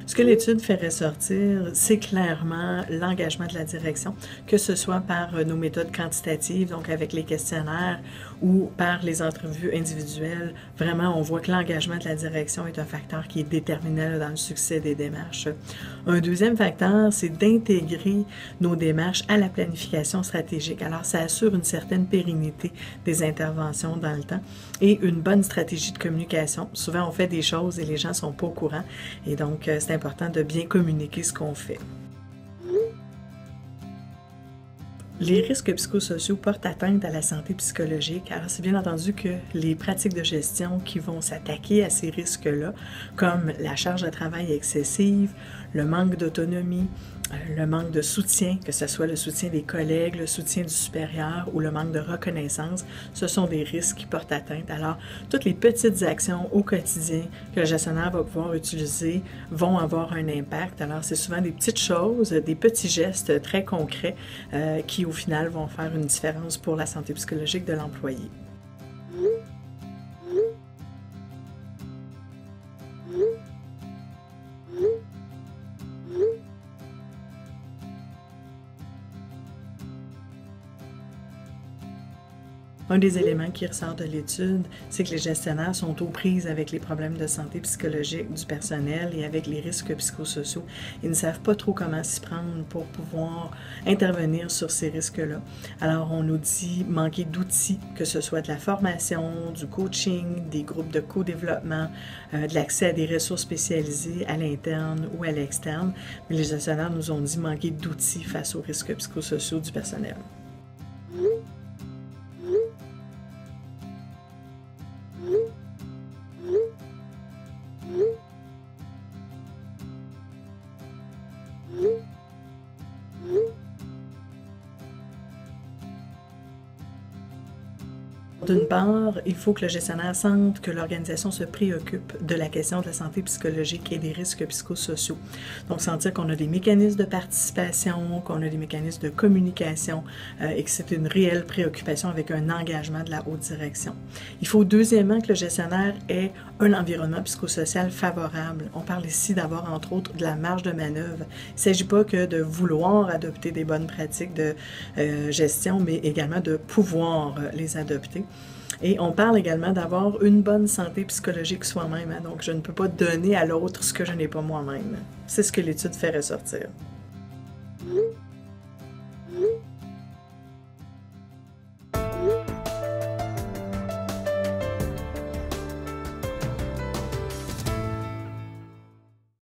Ce que l'étude fait ressortir, c'est clairement l'engagement de la direction, que ce soit par nos méthodes quantitatives, donc avec les questionnaires, ou par les entrevues individuelles. Vraiment, on voit que l'engagement de la direction est un facteur qui est déterminant dans le succès des démarches. Un deuxième facteur, c'est d'intégrer nos démarches à la planification stratégique. Alors, ça assure une certaine pérennité des interventions dans le temps et une bonne stratégie de communication. Souvent, on fait des choses et les gens ne sont pas au courant. Et donc, c'est important de bien communiquer ce qu'on fait. Les risques psychosociaux portent atteinte à la santé psychologique. Alors, c'est bien entendu que les pratiques de gestion qui vont s'attaquer à ces risques-là, comme la charge de travail excessive, le manque d'autonomie, le manque de soutien, que ce soit le soutien des collègues, le soutien du supérieur ou le manque de reconnaissance, ce sont des risques qui portent atteinte. Alors, toutes les petites actions au quotidien que le gestionnaire va pouvoir utiliser vont avoir un impact. Alors, c'est souvent des petites choses, des petits gestes très concrets qui, au final, vont faire une différence pour la santé psychologique de l'employé. Un des éléments qui ressort de l'étude, c'est que les gestionnaires sont aux prises avec les problèmes de santé psychologique du personnel et avec les risques psychosociaux. Ils ne savent pas trop comment s'y prendre pour pouvoir intervenir sur ces risques-là. Alors, on nous dit manquer d'outils, que ce soit de la formation, du coaching, des groupes de co-développement, de l'accès à des ressources spécialisées à l'interne ou à l'externe. Mais les gestionnaires nous ont dit manquer d'outils face aux risques psychosociaux du personnel. D'une part, il faut que le gestionnaire sente que l'organisation se préoccupe de la question de la santé psychologique et des risques psychosociaux. Donc, sentir qu'on a des mécanismes de participation, qu'on a des mécanismes de communication et que c'est une réelle préoccupation avec un engagement de la haute direction. Il faut deuxièmement que le gestionnaire ait un environnement psychosocial favorable. On parle ici d'avoir, entre autres, de la marge de manœuvre. Il ne s'agit pas que de vouloir adopter des bonnes pratiques de gestion, mais également de pouvoir les adopter. Et on parle également d'avoir une bonne santé psychologique soi-même. Hein? Donc, je ne peux pas donner à l'autre ce que je n'ai pas moi-même. C'est ce que l'étude fait ressortir.